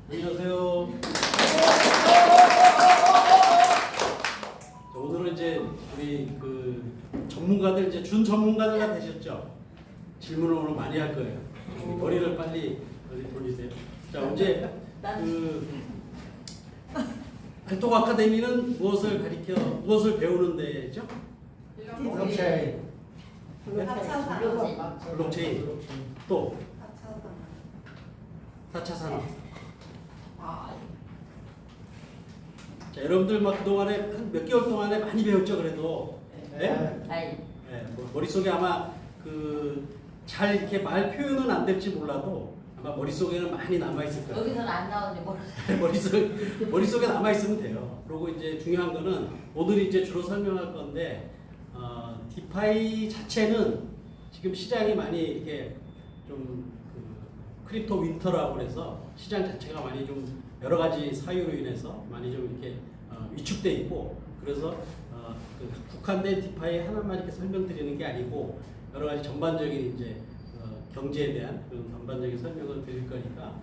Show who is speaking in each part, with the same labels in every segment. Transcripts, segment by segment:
Speaker 1: 안녕하세요. 오늘은 이제 우리 그 전문가들 이제 준 전문가들가 되셨죠. 질문을 오늘 많이 할 거예요. 머리를 빨리 돌리세요. 자, 이제 그 활동 아카데미는 무엇을 배우는 데죠?
Speaker 2: 블록체인.
Speaker 1: 블록체인. 또 4차 산업. 자, 여러분들 막 그동안에 한 몇 개월 동안에 많이 배웠죠, 그래도. 네? 네, 뭐 머릿속에 아마 그 잘 이렇게 말 표현은 안 될지 몰라도 아마 머릿속에는 많이 남아있을 거예요.
Speaker 3: 여기서는 안 나오는데
Speaker 1: 머릿속에 남아있으면 돼요. 그리고 이제 중요한 거는 오늘 이제 주로 설명할 건데, 디파이 자체는 지금 시장이 많이 이렇게 좀 크립토 윈터라고 그래서 시장 자체가 많이 좀 여러 가지 사유로 인해서 많이 좀 이렇게 위축돼 있고, 그래서 그 국한된 디파이 하나만 이렇게 설명드리는 게 아니고 여러 가지 전반적인 이제 경제에 대한 그런 전반적인 설명을 드릴 거니까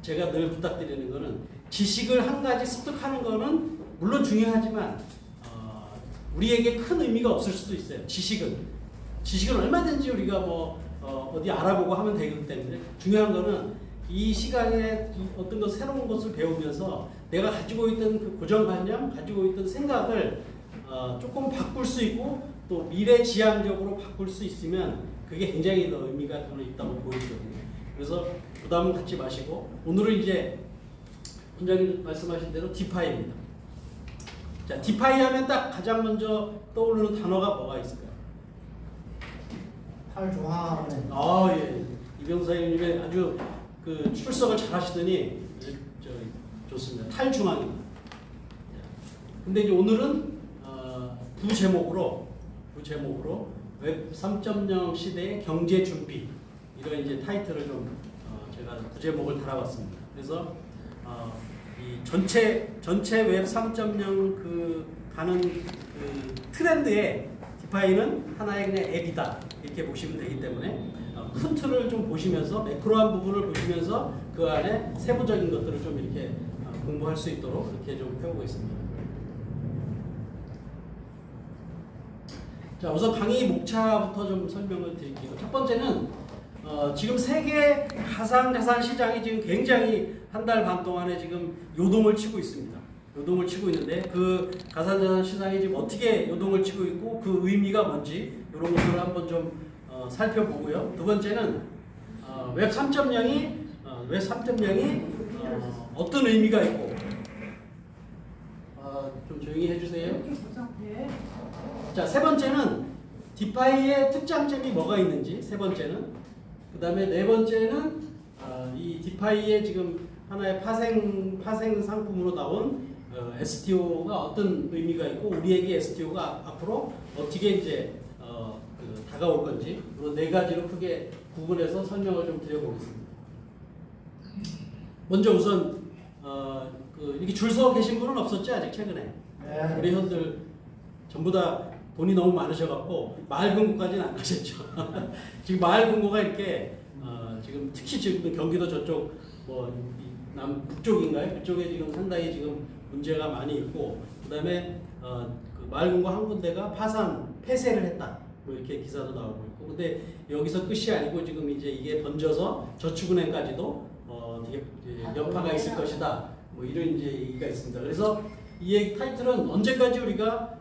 Speaker 1: 제가 늘 부탁드리는 거는 지식을 한 가지 습득하는 거는 물론 중요하지만 우리에게 큰 의미가 없을 수도 있어요. 지식은 얼마든지 우리가 뭐 어디 알아보고 하면 되기 때문에 중요한 거는 이 시간에 어떤 것 새로운 것을 배우면서 내가 가지고 있던 그 고정관념, 가지고 있던 생각을 조금 바꿀 수 있고 또 미래지향적으로 바꿀 수 있으면 그게 굉장히 더 의미가 저는 있다고 보이거든요. 그래서 부담은 갖지 마시고 오늘은 이제 원장님 말씀하신 대로 디파이입니다. 자, 디파이 하면 딱 가장 먼저 떠오르는 단어가 뭐가 있을까요?
Speaker 2: 탈중앙.
Speaker 1: 예. 이병사님이 아주 그 출석을 잘 하시더니 좋습니다. 탈중앙입니다. 근데 이제 오늘은 부제목으로 웹 3.0 시대의 경제 준비 이런 이제 타이틀을 좀 제가 부제목을 달아봤습니다. 그래서 이 전체 웹 3.0 그 가는 그 트렌드에 디파이는 하나의 그냥 앱이다 이렇게 보시면 되기 때문에 큰 틀을 좀 보시면서 매크로한 부분을 보시면서 그 안에 세부적인 것들을 좀 이렇게 공부할 수 있도록 이렇게 좀 해보겠습니다. 자, 우선 강의 목차부터 좀 설명을 드릴게요. 첫 번째는 지금 세계 가상자산 시장이 지금 굉장히 한 달 반 동안에 지금 요동을 치고 있습니다. 요동을 치고 있는데 그 가상자산 시장이 지금 어떻게 요동을 치고 있고 그 의미가 뭔지 이런 것들을 한번 좀 살펴보고요. 두 번째는 웹 3.0이 어떤 의미가 있고 좀 조용히 해주세요. 자, 세 번째는 디파이의 특장점이 뭐가 있는지 세 번째는, 그 다음에 네 번째는 이 디파이의 지금 하나의 파생 상품으로 나온 STO가 어떤 의미가 있고 우리에게 STO가 앞으로 어떻게 이제 다가올 건지 그런 네 가지로 크게 구분해서 설명을 좀 드려보겠습니다. 먼저 우선 이렇게 줄 서 계신 분은 없었죠, 아직 최근에?
Speaker 2: 네.
Speaker 1: 우리 현들 전부 다 돈이 너무 많으셔갖고 마을 금고까지는 안 가셨죠. 지금 마을 금고가 이렇게 지금 특히 지금 경기도 저쪽 뭐 북쪽인가요? 그쪽에 지금 상당히 지금 문제가 많이 있고, 그다음에 그 마을 금고 한 군데가 폐쇄를 했다. 뭐 이렇게 기사도 나오고 있고, 근데 여기서 끝이 아니고 지금 이제 이게 번져서 저축은행까지도 되게 여파가 있을 것이다. 뭐 이런 이제 얘기가 있습니다. 그래서 이 얘기 타이틀은 언제까지 우리가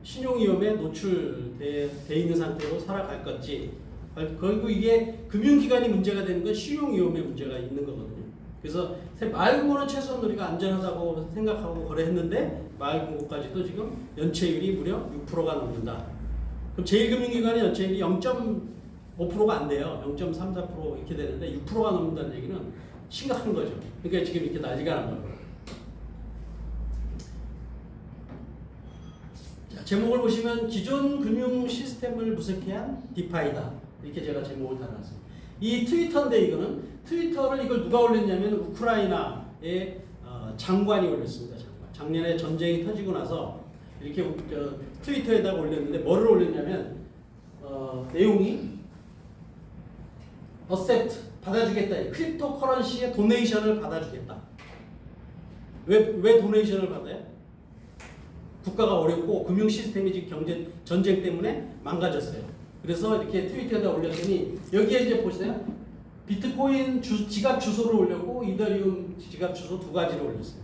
Speaker 1: 신용 위험에 노출돼 있는 상태로 살아갈 건지, 그리고 이게 금융기관이 문제가 되는 건 신용 위험에 문제가 있는 거거든요. 그래서 마을금고는 최소한 우리가 안전하다고 생각하고 거래했는데 마을금고까지도 지금 연체율이 무려 6%가 넘는다. 그럼 제1금융기관의 연체율이 0.5%가 안 돼요. 0.34% 이렇게 되는데 6%가 넘는다는 얘기는 심각한 거죠. 그러니까 지금 이렇게 난리가 난 거예요. 자, 제목을 보시면 기존 금융 시스템을 무색해한 디파이다. 이렇게 제가 제목을 달았습니다. 이 트위터인데 이거는 트위터를 이걸 누가 올렸냐면 우크라이나의 장관이 올렸습니다. 작년에 전쟁이 터지고 나서 이렇게 트위터에다가 올렸는데 뭐를 올렸냐면 내용이 accept 받아주겠다. 크립토 커런시의 도네이션을 받아주겠다. 왜 도네이션을 받아요? 국가가 어렵고 금융 시스템이 지금 전쟁 때문에 망가졌어요. 그래서 이렇게 트위터에다 올렸더니 여기에 이제 보세요. 비트코인 지갑 주소를 올렸고 이더리움 지갑 주소 두 가지를 올렸어요.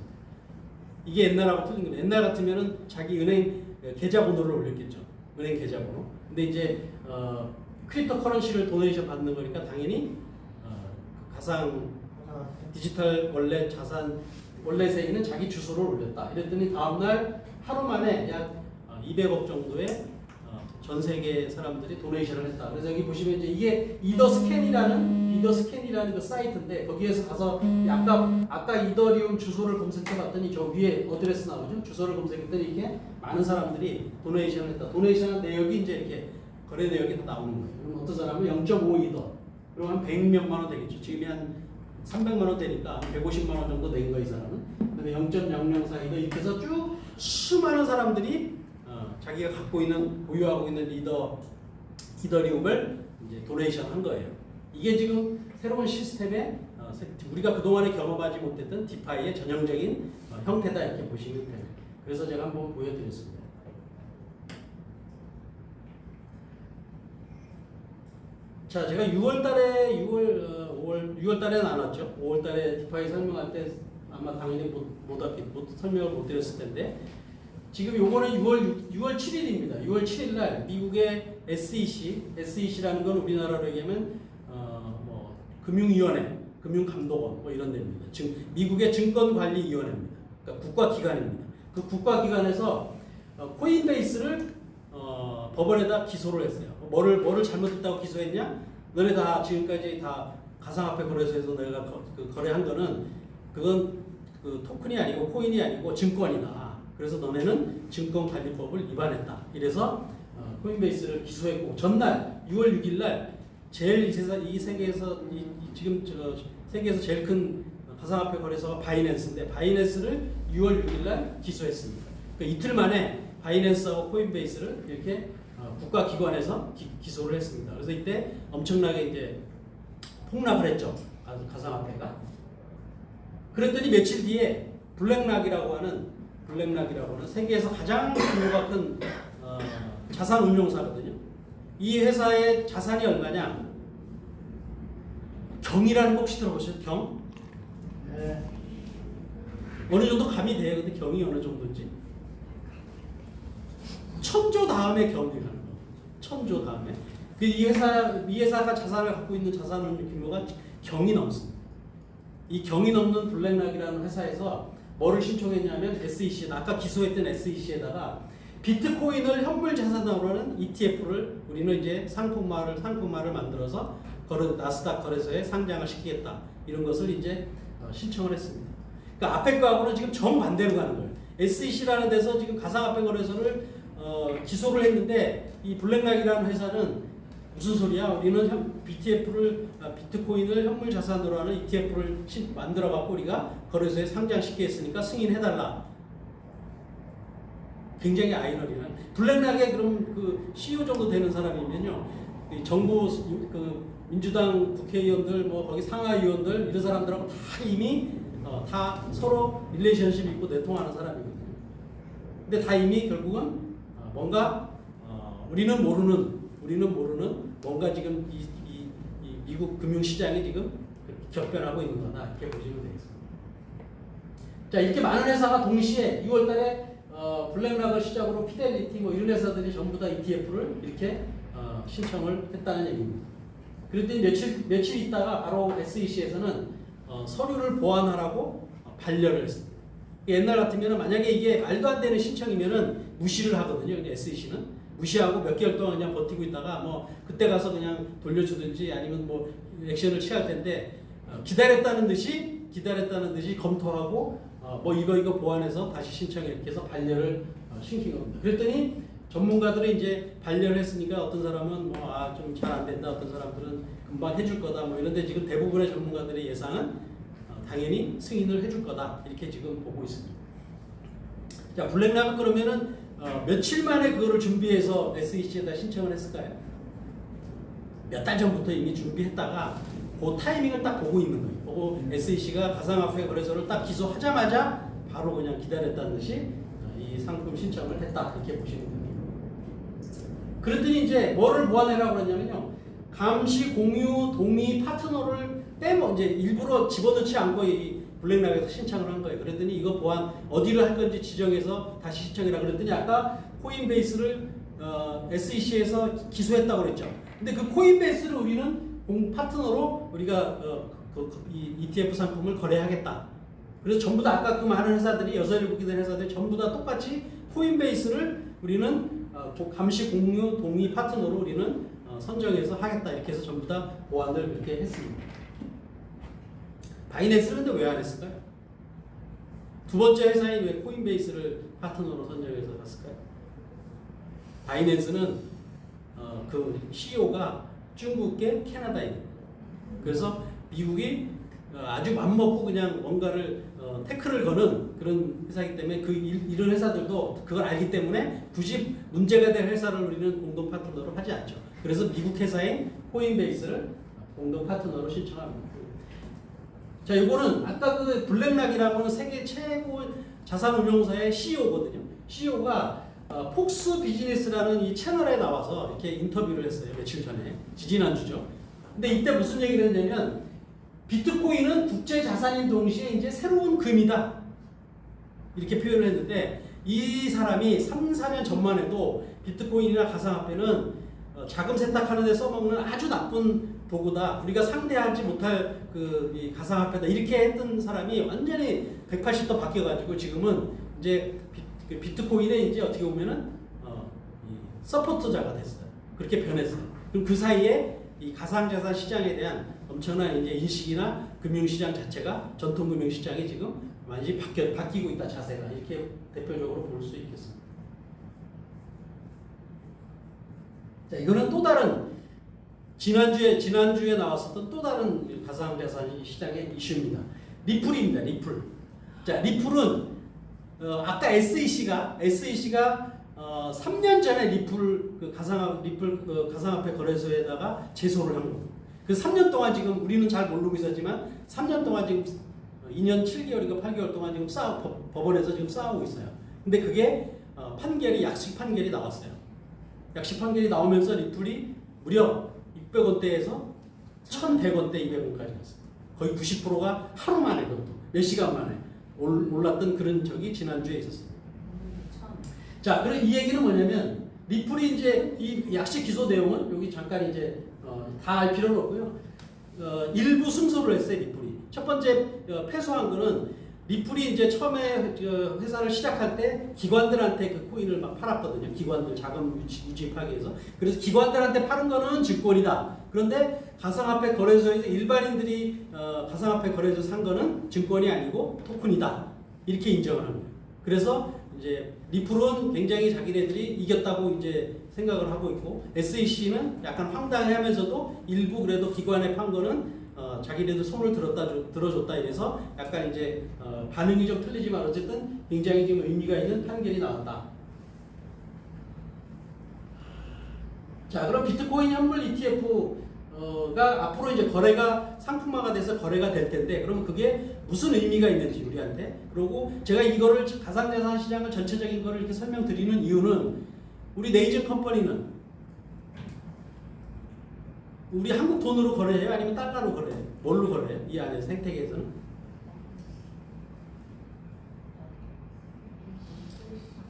Speaker 1: 이게 옛날하고 틀린 겁니다. 옛날 같으면은 자기 은행 계좌번호를 올렸겠죠. 은행 계좌번호. 근데 이제 크립토 커런시를 도네이션 받는 거니까 당연히 가상 디지털 월렛에 있는 자기 주소를 올렸다. 이랬더니 다음날 하루 만에 약 200억 정도의 전 세계 사람들이 도네이션을 했다. 그래서 여기 보시면 이제 이게 이더스캔이라는 그 사이트인데 거기에서 가서 아까 이더리움 주소를 검색해봤더니 저 위에 어드레스 나오죠. 주소를 검색했더니 이게 많은 사람들이 도네이션을 했다. 도네이션한 내역이 이제 이렇게 거래 내역이 다 나오는 거예요. 그럼 어떤 사람은 0.5 이더, 그럼 한 100몇만 원 되겠죠. 지금이 한 300만 원 되니까 150만 원 정도 된 거 이 사람은. 그다음에 0.004 이더 이렇게 해서 쭉 수많은 사람들이 자기가 보유하고 있는 이더리움을 이제 도네이션 한 거예요. 이게 지금 새로운 시스템에 우리가 그동안에 경험하지 못했던 디파이의 전형적인 형태다 이렇게 보시면 돼요. 그래서 제가 한번 보여드렸습니다. 자, 제가 6월달에 나눴죠. 5월달에 디파이 설명할 때 아마 당연히 설명을 못 드렸을 텐데. 지금 요거는 6월 7일입니다. 6월 7일 날 미국의 SEC라는 건 우리나라로 얘기하면 금융위원회, 금융감독원 뭐 이런 데입니다. 미국의 증권관리위원회입니다. 그러니까 국가기관입니다. 그 국가기관에서 코인베이스를 법원에다 기소를 했어요. 뭐를 잘못했다고 기소했냐? 너네 다 지금까지 다 가상화폐 거래소에서 내가 거래한 거는 그건 그 토큰이 아니고 코인이 아니고 증권이다. 그래서 너네는 증권관리법을 위반했다. 이래서 코인베이스를 기소했고 전날 6월 6일 날 제일 이 세계에서 지금 세계에서 제일 큰 가상화폐 거래소가 바이낸스인데 바이낸스를 6월 6일 날 기소했습니다. 그러니까 이틀 만에 바이낸스하고 코인베이스를 이렇게 국가기관에서 기소를 했습니다. 그래서 이때 엄청나게 이제 폭락을 했죠. 가상화폐가. 그랬더니 며칠 뒤에 블랙락이라고 하는 세계에서 가장 규모가 큰 자산 운용사거든요. 이 회사의 자산이 얼마냐? 경이라는 거 혹시 들어보셨어요? 경?
Speaker 2: 네.
Speaker 1: 어느 정도 감이 돼요. 근데 경이 어느 정도인지? 1000조 다음에 경이라는 거. 1000조 다음에. 이 회사가 자산을 갖고 있는 자산 운용 규모가 경이 넘습니다. 이 경이 넘는 블랙락이라는 회사에서 뭐를 신청했냐면 SEC에다 아까 기소했던 SEC에다가 비트코인을 현물 자산으로 하는 ETF를 우리는 이제 상품화를 만들어서 나스닥 거래소에 상장을 시키겠다. 이런 것을 이제 신청을 했습니다. 그러니까 앞에 거하고는 지금 정반대로 가는 거예요. SEC라는 데서 지금 가상화폐 거래소를 기소를 했는데 이 블랙락이라는 회사는 무슨 소리야? 우리는 비트코인을 현물 자산으로 하는 ETF를 만들어 갖고 우리가 거래소에 상장시키겠으니까 승인해달라. 굉장히 아이러니한. 블랙락의 그럼 그 CEO 정도 되는 사람이면요, 정부 민주당 국회의원들 거기 상하의원들 이런 사람들하고 다 이미 다 서로 릴레이션십 있고 내통하는 사람이거든요. 근데 다 이미 결국은 뭔가 우리는 모르는 뭔가 지금 이 미국 금융시장이 지금 격변하고 있는 거다 이렇게 보시면 되겠습니다. 자, 이렇게 많은 회사가 동시에 6월달에 블랙락을 시작으로 피델리티 이런 회사들이 전부 다 ETF를 이렇게 신청을 했다는 얘기입니다. 그랬더니 며칠 있다가 바로 SEC에서는 서류를 보완하라고 반려를 했습니다. 옛날 같으면 만약에 이게 말도 안 되는 신청이면은 무시를 하거든요. 근데 SEC는 무시하고 몇 개월 동안 그냥 버티고 있다가 그때 가서 그냥 돌려주든지 아니면 액션을 취할 텐데 기다렸다는 듯이 검토하고 이거 보완해서 다시 신청해 이렇게 해서 반려를 시킨 겁니다. 그랬더니 전문가들이 이제 반려를 했으니까 어떤 사람은 좀 잘 안 된다, 어떤 사람들은 금방 해줄 거다 이런데 지금 대부분의 전문가들의 예상은 당연히 승인을 해줄 거다 이렇게 지금 보고 있습니다. 자, 블랙락은 그러면은 며칠 만에 그거를 준비해서 SEC에다 신청을 했을까요? 몇 달 전부터 이미 준비했다가 그 타이밍을 딱 보고 있는 거예요. 보고 SEC가 가상화폐 거래소를 딱 기소하자마자 바로 그냥 기다렸다는 듯이 이 상품 신청을 했다 이렇게 보시는 거예요. 그랬더니 이제 뭐를 보완해라고 그러냐면요. 감시, 공유, 동의, 파트너를 이제 일부러 집어넣지 않고 이 블랙락에서 신청을 한 거예요. 그랬더니 이거 보완 어디를 할 건지 지정해서 다시 신청해라 그랬더니 아까 코인베이스를 SEC에서 기소했다고 그랬죠. 근데 그 코인베이스를 우리는 파트너로 우리가 이 ETF 상품을 거래하겠다. 그래서 전부 다 아까 그 많은 회사들이 6, 7개 된 회사들이 전부 다 똑같이 코인베이스를 우리는 감시, 공유, 동의 파트너로 우리는 선정해서 하겠다. 이렇게 해서 전부 다 보완을 그렇게 했습니다. 바이낸스는 근데 왜 안 했을까요? 두 번째 회사인 왜 코인베이스를 파트너로 선정해서 갔을까요? 바이낸스는 그 CEO가 중국계 캐나다인. 그래서 미국이 아주 맘먹고 그냥 뭔가를 태클을 거는 그런 회사이기 때문에 이런 회사들도 그걸 알기 때문에 굳이 문제가 될 회사를 우리는 공동 파트너로 하지 않죠. 그래서 미국 회사인 코인베이스를 공동 파트너로 신청합니다. 자, 이거는 아까 그 블랙락이라고 하는 세계 최고 자산운용사의 CEO거든요. CEO가 폭스 비즈니스라는 이 채널에 나와서 이렇게 인터뷰를 했어요. 며칠 전에. 지지난주죠. 근데 이때 무슨 얘기를 했냐면 비트코인은 국제 자산인 동시에 이제 새로운 금이다. 이렇게 표현을 했는데 이 사람이 3, 4년 전만 해도 비트코인이나 가상화폐는 자금 세탁하는 데 써먹는 아주 나쁜 도구다. 우리가 상대하지 못할 이 가상화폐다. 이렇게 했던 사람이 완전히 180도 바뀌어가지고 지금은 이제 비트코인에 이제 어떻게 보면은 서포터자가 됐어요. 그렇게 변했어요. 그럼 그 사이에 이 가상자산 시장에 대한 엄청난 이제 인식이나 금융시장 자체가 전통 금융시장이 지금 많이 바뀌고 있다 자세가 이렇게 대표적으로 볼 수 있겠습니다. 자, 이거는 또 다른 지난주에 나왔었던 또 다른 가상자산 시장의 이슈입니다. 리플입니다. 리플. 자, 리플은 아까 SEC가 3년 전에 리플 가상화폐 거래소에다가 제소를 한 겁니다. 그 3년 동안 지금 우리는 잘 모르고 있었지만 3년 동안 지금 2년 7개월인가 8개월 동안 지금 법원에서 지금 싸우고 있어요. 근데 그게 약식 판결이 나왔어요. 약식 판결이 나오면서 리플이 무려 600원대에서 1100원대 200원까지 갔어요. 거의 90%가 하루 만에 그것도 몇 시간 만에 올랐던 그런 적이 지난주에 있었어요. 자, 그럼 이 얘기는 뭐냐면 리플이 이제 이 약식 기소 내용은 여기 잠깐 이제 다 알 필요는 없고요. 일부 승소를 했어요, 리플이. 첫 번째 패소한 거는 리플이 이제 처음에 회사를 시작할 때 기관들한테 그 코인을 막 팔았거든요. 기관들 자금 유치하기 위해서. 그래서 기관들한테 파는 거는 증권이다. 그런데 가상화폐 거래소에서 일반인들이 가상화폐 거래소 산 거는 증권이 아니고 토큰이다. 이렇게 인정을 합니다. 그래서 이제 리플은 굉장히 자기네들이 이겼다고 이제 생각을 하고 있고 SEC는 약간 황당해하면서도 일부 그래도 기관에 판 거는 자기네들 손을 들어줬다 이래서 약간 이제 반응이 좀 틀리지만 어쨌든 굉장히 좀 의미가 있는 판결이 나왔다. 자, 그럼 비트코인 현물 ETF가 앞으로 이제 거래가 상품화가 돼서 거래가 될 텐데 그러면 그게 무슨 의미가 있는지 우리한테. 그리고 제가 이거를 가상자산 시장을 전체적인 거를 이렇게 설명드리는 이유는 우리 네이징 컴퍼니는 우리 한국 돈으로 거래해요? 아니면 달러로 거래해요? 뭘로 거래해요? 이 안에 생태계에서는?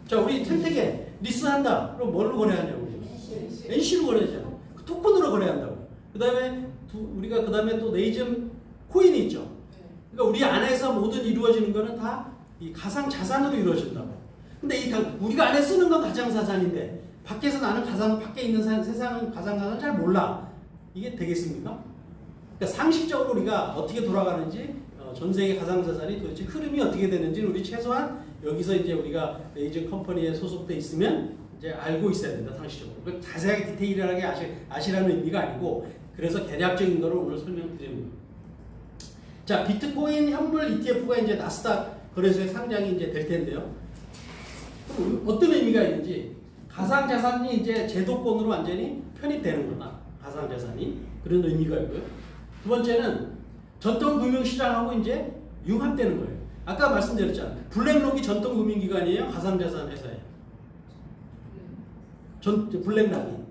Speaker 1: 자, 우리 생태계 리스한다. 그럼 뭘로 거래하냐고? NC로 거래하죠. 그 토큰으로 거래한다고. 그다음에 우리가 그다음에 또 네이징 코인이 있죠. 그러니까 우리 안에서 모든 이루어지는 거는 다 이 가상 자산으로 이루어진다고. 근데 우리가 안에 쓰는 건 가상 자산인데 밖에서 나는 밖에 있는 세상은 가상 자산 잘 몰라. 이게 되겠습니까? 그러니까 상식적으로 우리가 어떻게 돌아가는지 전 세계 가상 자산이 도대체 흐름이 어떻게 되는지는 우리 최소한 여기서 이제 우리가 네이징 컴퍼니에 소속돼 있으면 이제 알고 있어야 된다. 상식적으로. 자세하게 디테일하게 아시라는 의미가 아니고 그래서 개략적인 거를 오늘 설명드립니다. 자, 비트코인 현물 ETF가 이제 나스닥 거래소에 상장이 이제 될 텐데요. 그럼 어떤 의미가 있는지 가상 자산이 이제 제도권으로 완전히 편입되는 거다. 가상 자산이 그런 의미가 있고요. 두 번째는 전통 금융시장하고 이제 융합되는 거예요. 아까 말씀드렸잖아요. 블랙록이 전통 금융기관이에요, 가상자산 회사예요. 블랙록이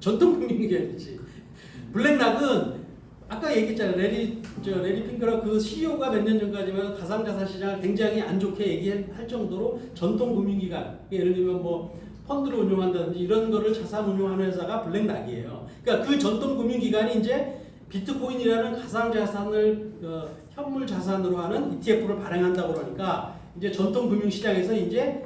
Speaker 1: 전통 금융기관이지. 블랙락은 아까 얘기했잖아요. 레리 핑크라 그 CEO가 몇 년 전까지만 가상자산 시장을 굉장히 안 좋게 얘기할 정도로 전통 금융기관, 예를 들면 뭐 펀드를 운용한다든지 이런 거를 자산 운용하는 회사가 블랙락이에요. 그러니까 그 전통 금융기관이 이제 비트코인이라는 가상자산을 현물 자산으로 하는 ETF를 발행한다고 그러니까 이제 전통 금융시장에서 이제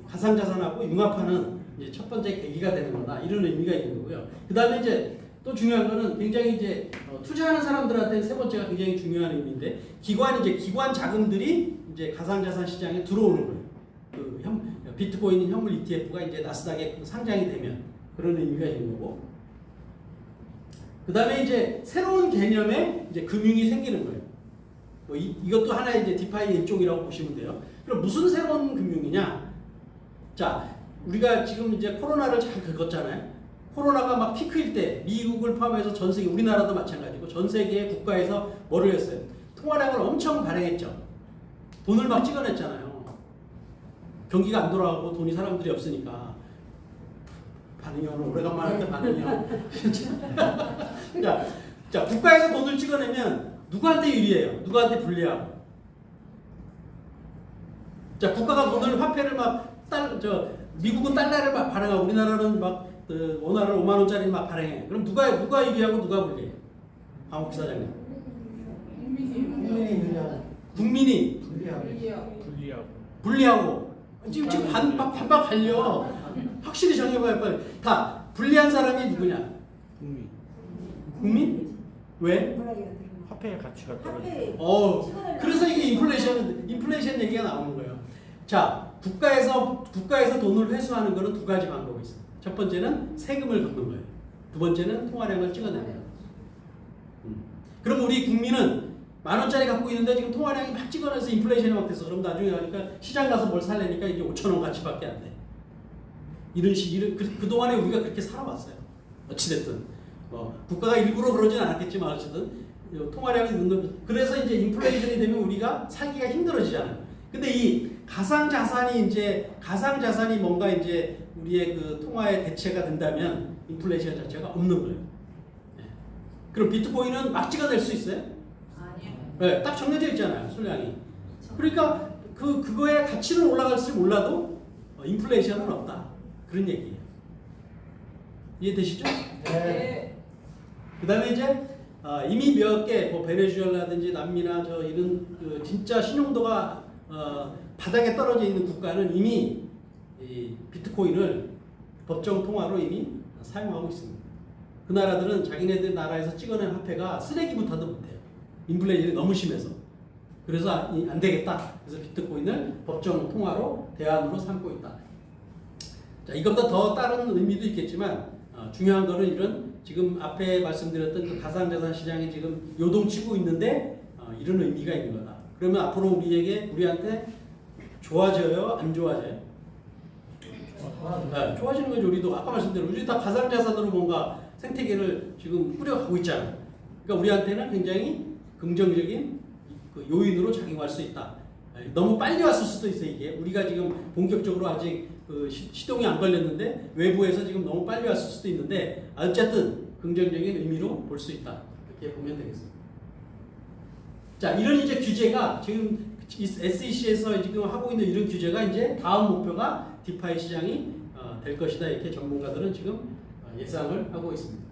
Speaker 1: 가상자산하고 융합하는 이제 첫 번째 계기가 되는 거다. 이런 의미가 있는 거고요. 그 다음에 이제 또 중요한 거는 굉장히 이제 투자하는 사람들한테는 세 번째가 굉장히 중요한 의미인데 기관 자금들이 이제 가상자산 시장에 들어오는 거예요. 그 비트코인 현물 ETF가 이제 나스닥에 상장이 되면 그런 의미가 있는 거고. 그 다음에 이제 새로운 개념의 이제 금융이 생기는 거예요. 뭐 이것도 하나의 이제 디파이의 일종이라고 보시면 돼요. 그럼 무슨 새로운 금융이냐? 자, 우리가 지금 이제 코로나를 잘 겪었잖아요. 코로나가 막 피크일 때 미국을 포함해서 전 세계, 우리나라도 마찬가지고 전 세계의 국가에서 뭐를 했어요? 통화량을 엄청 발행했죠. 돈을 막 찍어냈잖아요. 경기가 안 돌아가고 돈이 사람들이 없으니까. 반응이 오늘 오래간만에 할때 반응이요. 자, 국가에서 돈을 찍어내면 누구한테 유리해요? 누구한테 불리하고? 자, 국가가 돈을 화폐를 막 미국은 달러를 막 발행하고 우리나라는 막 원화를 5만 원짜리 막 발행해. 그럼 누가 유리하고 누가 불리해? 강욱 기사장님. 국민이 불리하고. 지금 반박 갈려. 확실히 정해봐야 빨리. 다 불리한 사람이 누구냐? 국민? 왜?
Speaker 3: 화폐의 가치가 떨어져.
Speaker 1: 그래서 이게 인플레이션 얘기가 나오는 거예요. 자, 국가에서 돈을 회수하는 거는 두 가지 방법이 있어요. 첫 번째는 세금을 걷는 거예요. 두 번째는 통화량을 찍어내는 거예요. 그럼 우리 국민은 10,000원짜리 갖고 있는데 지금 통화량이 막 찍어내서 인플레이션이 막 돼서 그럼 나중에 가니까 시장 가서 뭘 살려니까 이제 5,000원 가치밖에 안 돼. 그동안에 우리가 그렇게 살아왔어요. 어찌됐든. 국가가 일부러 그러진 않았겠지만 어쨌든 통화량이 늦는, 그래서 이제 인플레이션이 되면 우리가 살기가 힘들어지잖아요. 근데 이 가상자산이 뭔가 이제 우리의 그 통화의 대체가 된다면 인플레이션 자체가 없는 거예요. 네. 그럼 비트코인은 막 찍어낼 수 있어요?
Speaker 4: 아니요.
Speaker 1: 네, 딱 정해져 있잖아요, 수량이. 그러니까 그거의 가치는 올라갈지 몰라도 인플레이션은 없다. 그런 얘기예요. 이해되시죠?
Speaker 4: 네.
Speaker 1: 그 다음에 이제 이미 몇 개, 뭐 베네수엘라든지 남미나 이런 진짜 신용도가 바닥에 떨어져 있는 국가는 이미 이 비트코인을 법정 통화로 이미 사용하고 있습니다. 그 나라들은 자기네들 나라에서 찍어낸 화폐가 쓰레기부터도 못해요. 인플레이션이 너무 심해서. 그래서 안 되겠다. 그래서 비트코인을 법정 통화로 대안으로 삼고 있다. 자, 이것보다 더 다른 의미도 있겠지만 중요한 거는 이런 지금 앞에 말씀드렸던 그 가상자산 시장이 지금 요동치고 있는데 이런 의미가 있는 거다. 그러면 앞으로 우리한테 좋아져요? 안 좋아져요? 네, 좋아지는 거죠. 우리도 아까 말씀드린 우리 다 가상자산으로 뭔가 생태계를 지금 꾸려가고 있잖아요. 그러니까 우리한테는 굉장히 긍정적인 그 요인으로 작용할 수 있다. 너무 빨리 왔을 수도 있어요. 이게 우리가 지금 본격적으로 아직 시동이 안 걸렸는데 외부에서 지금 너무 빨리 왔을 수도 있는데 어쨌든 긍정적인 의미로 볼 수 있다. 이렇게 보면 되겠습니다. 자, 이런 이제 규제가 지금 SEC에서 지금 하고 있는 이런 규제가 이제 다음 목표가 디파이 시장이 될 것이다. 이렇게 전문가들은 지금 예상을 하고 있습니다.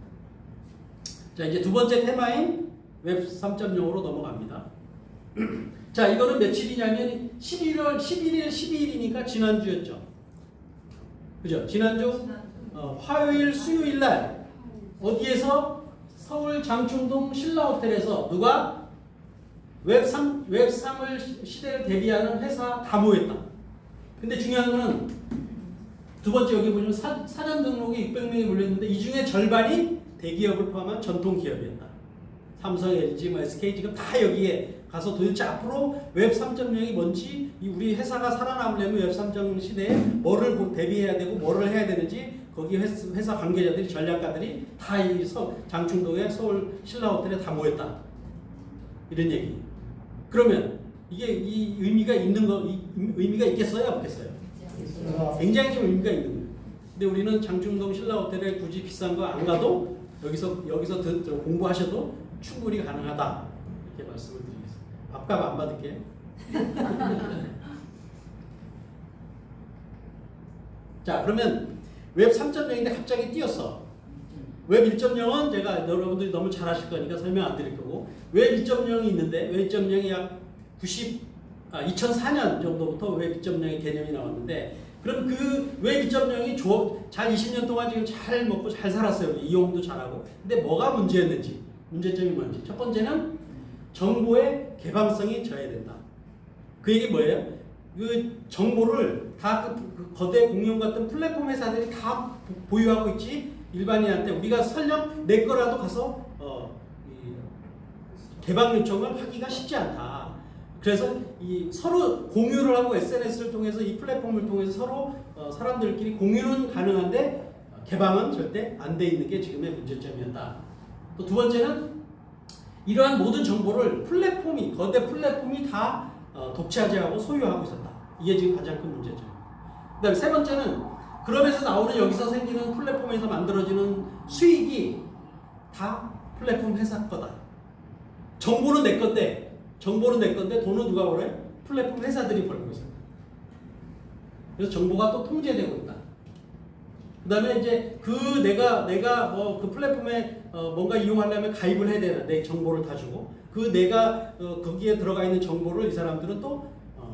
Speaker 1: 자, 이제 두 번째 테마인 웹 3.0으로 넘어갑니다. 자, 이거는 며칠이냐면 11월 11일, 12일이니까 지난주였죠. 그죠? 지난주 화요일, 수요일 날 어디에서? 서울 장충동 신라호텔에서 누가? 웹3을 시대를 대비하는 회사 다 모였다. 근데 중요한 거는 두 번째 여기 보시면 사전 등록이 600명이 몰렸는데 이 중에 절반이 대기업을 포함한 전통 기업이었다. 삼성, LG, SK 지금 다 여기에 가서 도대체 앞으로 웹 3.0이 뭔지 우리 회사가 살아남으려면 웹 3.0 시대에 뭐를 대비해야 되고 뭐를 해야 되는지 거기 회사 관계자들이 전략가들이 다 이 장충동의 서울 신라호텔에 다 모였다. 이런 얘기. 그러면 이게 이 의미가 있는 거 의미가 있겠어요, 없겠어요? 굉장히 좀 의미가 있는 거예요. 근데 우리는 장충동 신라호텔에 굳이 비싼 거 안 가도 여기서 공부하셔도 충분히 가능하다. 이렇게 말씀을 드리겠습니다. 밥값 안 받을게. 자, 그러면 웹 3.0인데 갑자기 띄었어. 웹 1.0은 제가 여러분들이 너무 잘 아실 거니까 설명 안 드릴 거고, 웹 2.0이 있는데 웹 2.0이 약 2004년 정도부터 웹 2.0의 개념이 나왔는데, 그럼 그 웹 2.0이 잘 20년 동안 지금 잘 먹고 잘 살았어요. 이용도 잘하고. 근데 뭐가 문제였는지, 문제점이 뭔지. 첫 번째는 정보의 개방성이 저해된다. 그 얘기 뭐예요? 그 정보를 다 그 거대 공룡 같은 플랫폼 회사들이 다 보유하고 있지, 일반인한테 우리가 설령 내 거라도 가서 개방 요청을 하기가 쉽지 않다. 그래서 이 서로 공유를 하고 SNS를 통해서 이 플랫폼을 통해서 서로 사람들끼리 공유는 가능한데 개방은 절대 안 돼 있는 게 지금의 문제점이었다. 또 두 번째는 이러한 모든 정보를 거대 플랫폼이 다 독차지하고 소유하고 있었다. 이게 지금 가장 큰 문제점. 그다음에 세 번째는 그러면서 나오는 여기서 생기는 플랫폼에서 만들어지는 수익이 다 플랫폼 회사 거다. 정보는 내 건데 돈은 누가 벌어요? 플랫폼 회사들이 벌고 있어요. 그래서 정보가 또 통제되고 있다. 그다음에 이제 내가 뭐 그 플랫폼에 뭔가 이용하려면 가입을 해야 되나, 내 정보를 다 주고, 내가 거기에 들어가 있는 정보를 이 사람들은 또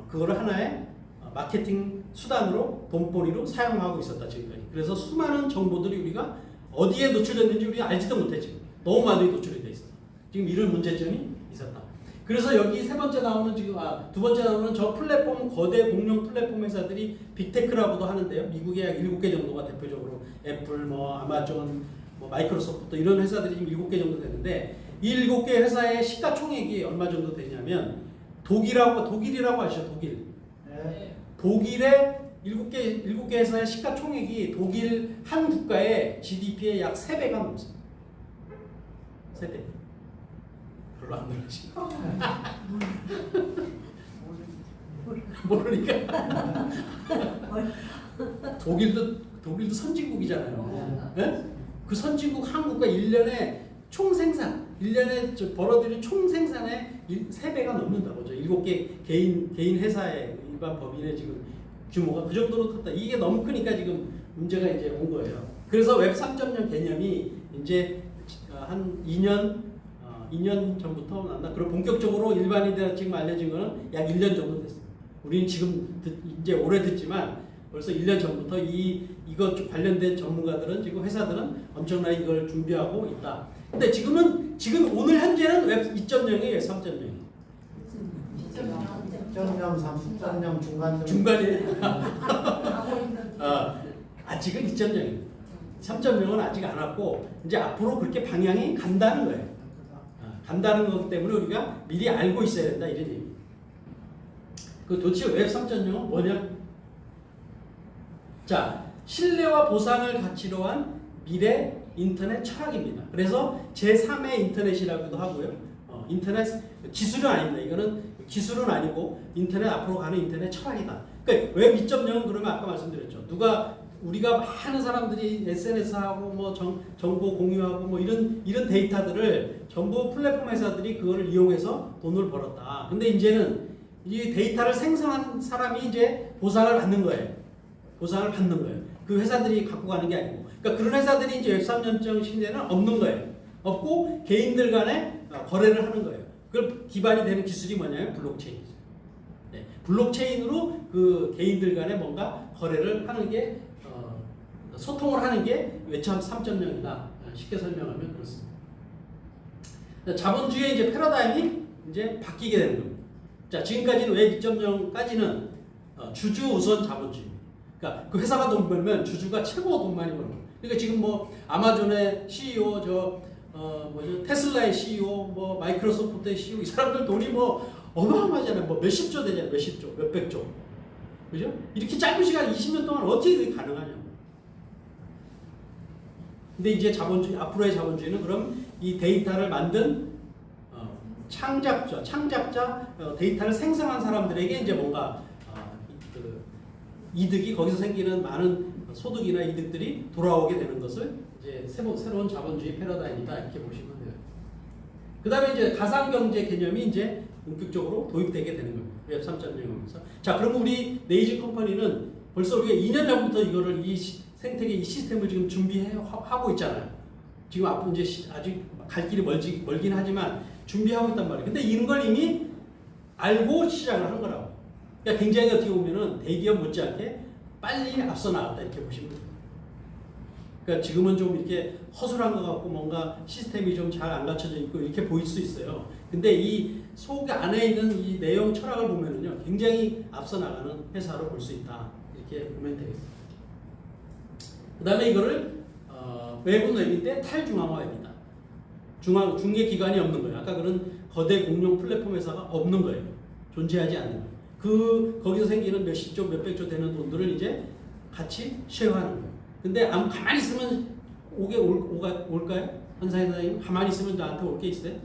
Speaker 1: 그거를 하나의 마케팅 수단으로, 돈벌이로 사용하고 있었다, 지금까지. 그래서 수많은 정보들이 우리가 어디에 노출됐는지 우리가 알지도 못해. 지금 너무 많이 노출이 돼 있어. 지금 이런 문제점이 있었다. 그래서 여기 두 번째 나오는 저 플랫폼, 거대 공룡 플랫폼 회사들이 빅테크라고도 하는데요. 미국에 약 7개 정도가 대표적으로 애플, 아마존, 마이크로소프트 이런 회사들이 지금 7개 정도 되는데, 이 7개 회사의 시가총액이 얼마 정도 되냐면 독일이라고 아시죠? 독일.
Speaker 2: 네.
Speaker 1: 독일의 7개 회사의 시가총액이 독일 한 국가의 GDP의 약 3배가 넘습니다. 3배. 별로 안 놀라시죠? 모르니까. 독일도 선진국이잖아요. 네? 그 선진국 한국과 1년에 벌어들인 총생산의 3배가 넘는다고. 7개 개인 회사의 일반 법인의 지금 규모가 그 정도로 컸다. 이게 너무 크니까 지금 문제가 이제 온 거예요. 그래서 웹 3.0 개념이 이제 한 2년 전부터 나왔나? 그리고 본격적으로 일반인들한테 지금 알려진 거는 약 1년 정도 됐습니다. 우리는 지금 이제 오래 듣지만 벌써 1년 전부터 이것 관련된 전문가들은, 지금 회사들은 엄청나게 이걸 준비하고 있다. 근데 지금 오늘 현재는 웹 2.0이에요, 3.0.
Speaker 2: 2.0, 3.0
Speaker 1: 중간에. 아직은 2.0입니다. 3.0은 아직 안 왔고, 이제 앞으로 그렇게 방향이 간다는 거예요. 간다는 거기 때문에 우리가 미리 알고 있어야 된다, 이런 얘기. 도대체 웹 3.0은 뭐냐? 자, 신뢰와 보상을 가치로 한 미래 인터넷 철학입니다. 그래서 제3의 인터넷이라고도 하고요. 인터넷 기술은 아닙니다. 이거는 기술은 아니고 인터넷 앞으로 가는 인터넷 철학이다. 그러니까 웹 2.0은 그러면 아까 말씀드렸죠. 우리가 많은 사람들이 SNS하고 정보 공유하고 이런 데이터들을 전부 플랫폼 회사들이 그거를 이용해서 돈을 벌었다. 근데 이제는 이 데이터를 생성한 사람이 이제 보상을 받는 거예요. 그 회사들이 갖고 가는 게 아니고. 그러니까 그런 회사들이 이제 웹 3.0 시대는 없는 거예요. 없고 개인들 간에 거래를 하는 거예요. 그걸 기반이 되는 기술이 뭐냐면 블록체인이죠. 네, 블록체인으로 그 개인들 간에 뭔가 거래를 하는 게 소통을 하는 게 웹 3.0이다. 쉽게 설명하면 그렇습니다. 자본주의의 이제 패러다임이 이제 바뀌게 되는 겁니다. 자, 지금까지는 웹 2.0까지는 주주 우선 자본주의. 그러니까 그 회사가 돈 벌면 주주가 최고 돈 많이 버는 거예요. 그러니까 지금 CEO, 테슬라의 CEO, 마이크로소프트의 CEO, 이 사람들 돈이 어마어마하잖아요. 몇십 조 되잖아요. 몇십 조, 몇백 조. 그죠? 이렇게 짧은 시간 20년 동안 어떻게 그게 가능하냐고. 근데 이제 자본주의, 앞으로의 자본주의는 그럼 이 데이터를 만든 창작자, 데이터를 생성한 사람들에게 이제 뭔가 그 이득이 거기서 생기는 많은 소득이나 이득들이 돌아오게 되는 것을 이제 새로운 자본주의 패러다임이다 이렇게 보시면 돼요. 그다음에 이제 가상경제 개념이 이제 본격적으로 도입되게 되는 겁니다. 웹 3.0이면서. 자, 그럼 우리 네이지 컴퍼니는 벌써 우리가 2년 전부터 이거를 이 생태계 이 시스템을 지금 준비하고 있잖아요. 지금 앞으로 이제 아직 갈 길이 멀긴 하지만 준비하고 있단 말이에요. 근데 이런 걸 이미 알고 시작을 한 거라고. 그러니까 굉장히 어떻게 보면은 대기업 못지않게 빨리 앞서 나갔다 이렇게 보시면 돼요. 그러니까 지금은 좀 이렇게 허술한 것 같고 뭔가 시스템이 좀 잘 안 갖춰져 있고 이렇게 보일 수 있어요. 근데 이 속 안에 있는 이 내용 철학을 보면은요, 굉장히 앞서 나가는 회사로 볼 수 있다 이렇게 보면 되겠습니다. 그다음에 이거를 웹은 웹인데 탈중앙화입니다. 중개 기관이 없는 거예요. 아까 그런 거대 공룡 플랫폼 회사가 없는 거예요. 존재하지 않는 거예요. 거기서 생기는 몇십조, 몇백조 되는 돈들을 이제 같이 쉐어하는 거예요. 근데 가만히 있으면 올까요? 한사회 사장님 가만히 있으면 나한테 올 게 있어요?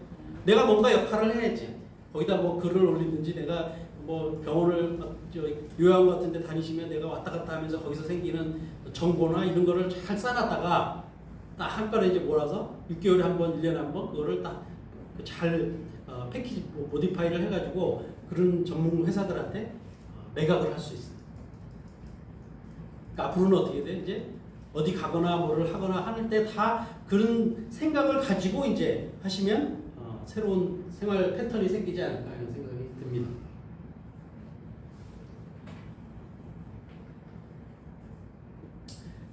Speaker 1: 내가 뭔가 역할을 해야지. 거기다 뭐 글을 올리든지 내가 뭐 병원을 요양 같은 데 다니시면 내가 왔다 갔다 하면서 거기서 생기는 정보나 이런 거를 잘 쌓아놨다가 딱 한 건에 이제 몰아서 6개월에 한 번, 1년에 한 번 그거를 딱 잘 패키지 모디파이를 해가지고 그런 전문 회사들한테 매각을 할 수 있어요. 그러니까 앞으로는 어떻게 돼? 이제 어디 가거나 뭐를 하거나 할 때 다 그런 생각을 가지고 이제 하시면 새로운 생활 패턴이 생기지 않을까 이런 생각이 듭니다.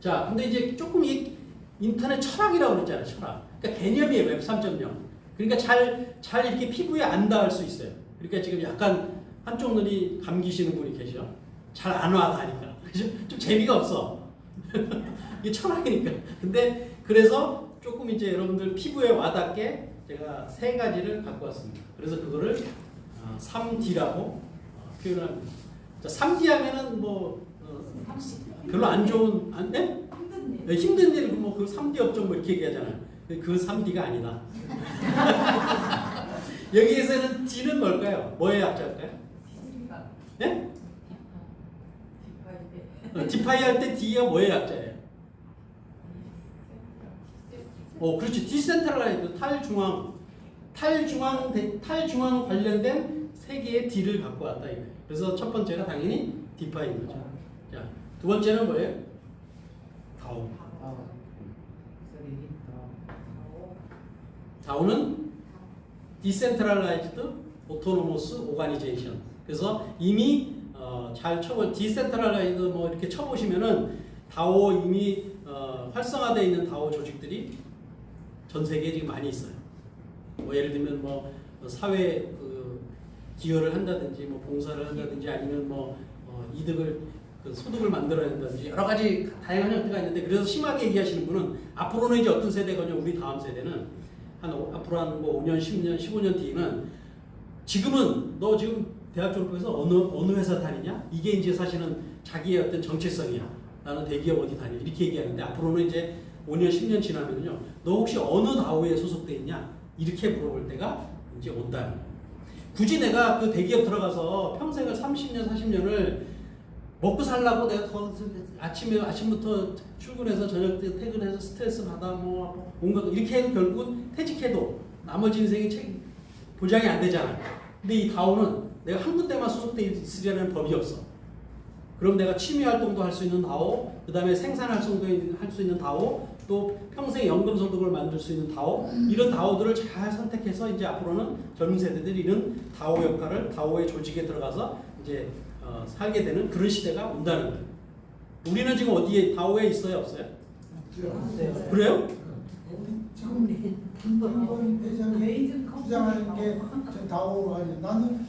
Speaker 1: 자, 근데 이제 조금 이 인터넷 철학이라고 그랬잖아요, 철학. 그러니까 개념이에요, 웹 3.0. 그러니까 잘 이렇게 피부에 안 닿을 수 있어요. 그러니까 지금 약간 한쪽 눈이 감기시는 분이 계셔. 잘 안 와, 가니까. 그죠? 좀 재미가 없어. 이게 철학이니까. 근데 그래서 조금 이제 여러분들 피부에 와닿게 제가 3가지를 갖고 왔습니다. 그래서 그거를 3D라고 표현을 합니다. 자, 3D 하면은 뭐 별로 안 좋은 네? 힘든 일 뭐 그 3D 업종 뭐 이렇게 얘기하잖아요. 그 3D가 아니다. 여기에서는 D는 뭘까요? 뭐의 약자일까요? 네? 디파이 할 때 D가 뭐의 약자예요? 그렇지. 디센트럴라이즈 탈중앙 관련된 3개의 D를 갖고 왔다 이거예요. 그래서 첫 번째가 당연히 디파이인 거죠. 자, 두 번째는 뭐예요? 다오. 다오는 Decentralized Autonomous Organization. 그래서 이미 잘 Decentralized 뭐 이렇게 쳐보시면은 다오 이미 활성화되어 있는 다오 조직들이 전 세계에 지금 많이 있어요. 뭐 예를 들면 뭐 사회 기여를 한다든지 뭐 봉사를 한다든지 아니면 뭐 이득을 소득을 만들어야 한다든지 여러 가지 다양한 형태가 있는데, 그래서 심하게 얘기하시는 분은 앞으로는 이제 어떤 세대거든요. 우리 다음 세대는 앞으로 한 뭐 5년, 10년, 15년 뒤에는 지금은 너 지금 대학 졸업해서 어느 회사 다니냐? 이게 이제 사실은 자기의 어떤 정체성이야. 나는 대기업 어디 다니? 이렇게 얘기하는데 앞으로는 이제 5년, 10년 지나면요. 너 혹시 어느 다오에 소속돼 있냐? 이렇게 물어볼 때가 이제 온다는 거예요. 굳이 내가 그 대기업 들어가서 평생을 30년, 40년을 먹고 살라고 내가 아침부터 출근해서 저녁 때 퇴근해서 스트레스 받아 뭐 뭔가 이렇게 해도 결국은 퇴직해도 나머지 인생이 보장이 안 되잖아요. 근데 이 다오는 내가 한 군데만 소속돼 있으려는 법이 없어. 그럼 내가 취미 활동도 할 수 있는 다오, 그 다음에 생산 활동도 할 수 있는 다오, 또 평생 연금 소득을 만들 수 있는 다오, 이런 다오들을 잘 선택해서 이제 앞으로는 젊은 세대들이 이런 다오 역할을 다오의 조직에 들어가서 이제 살게 되는 그런 시대가 온다는 거예요. 우리는 지금 어디에 다오에 있어요, 없어요?
Speaker 2: 네.
Speaker 1: 그래요?
Speaker 2: 지금 한번 회장이 주장하는 게 다오 아니야. 나는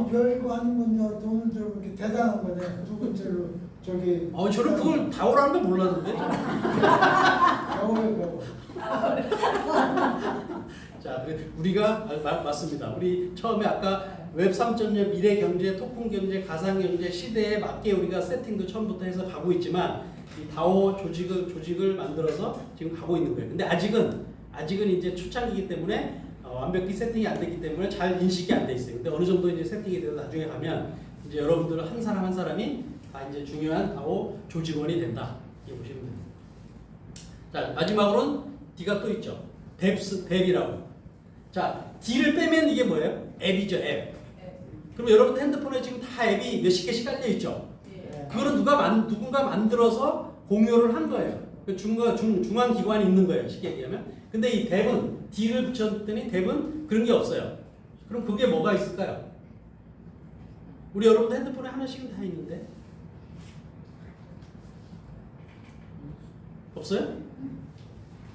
Speaker 2: 별거 하는 건데 돈을 들고 이렇게 대단한 거네. 두 번째로 저기.
Speaker 1: 저는 그걸 다오라는 걸 몰랐는데.
Speaker 2: 다오에 배워.
Speaker 1: 자, 우리가 맞습니다. 우리 처음에 아까 웹 3.0 미래 경제, 토큰 경제, 가상 경제 시대에 맞게 우리가 세팅도 처음부터 해서 가고 있지만 이 다오 조직을 만들어서 지금 가고 있는 거예요. 근데 아직은 이제 초창기이기 때문에 완벽히 세팅이 안 됐기 때문에 잘 인식이 안 돼 있어요. 근데 어느 정도 이제 세팅이 돼서 나중에 가면 이제 여러분들 한 사람 한 사람이 다 이제 중요한 다오 조직원이 된다. 이렇게 보시면 됩니다. 자, 마지막으로는 D가 또 있죠. 앱이라고. 자, D를 빼면 이게 뭐예요? 앱이죠, 앱. 그럼 여러분 핸드폰에 지금 다 앱이 몇십 개씩 깔려 있죠. 그거는 누군가 만들어서 공유를 한 거예요. 중앙 기관이 있는 거예요. 쉽게 얘기하면. 근데 이 앱은 D를 붙였더니 앱은 그런 게 없어요. 그럼 그게 뭐가 있을까요? 우리 여러분 핸드폰에 하나씩은 다 있는데 없어요?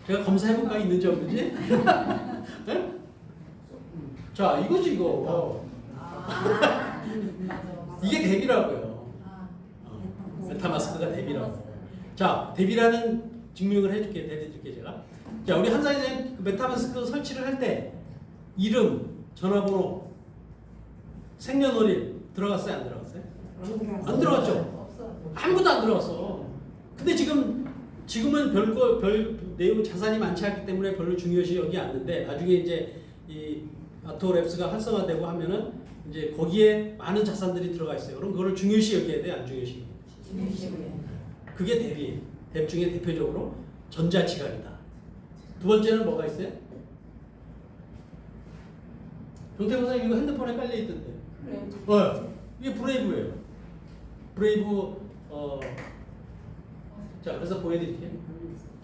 Speaker 1: 제가 검사해볼까 있는지 없는지? 네? 자, 이거지 이거. 이게 앱이라고요. 메타마스크가 앱이라고. 자, 앱이라는 증명을 해드릴게 제가. 자, 우리 한사님 메타마스크 설치를 할 때 이름, 전화번호, 생년월일 들어갔어요, 안 들어갔어요? 안 들어갔죠. 아무것도 안 들어갔어. 근데 지금은 별 내용 자산이 많지 않기 때문에 별로 중요시 여기 않는데 나중에 이제 이 아토랩스가 활성화되고 하면은 이제 거기에 많은 자산들이 들어가 있어요. 그럼 그거를 중요시 여겨야 돼, 안 중요시? 그게 앱이에요. 앱 중에 대표적으로 전자지갑이다. 두 번째는 뭐가 있어요? 정태근 선생님 이거 핸드폰에 깔려 있던데. 이게 브레이브예요. 브레이브 자, 그래서 보여드릴게요.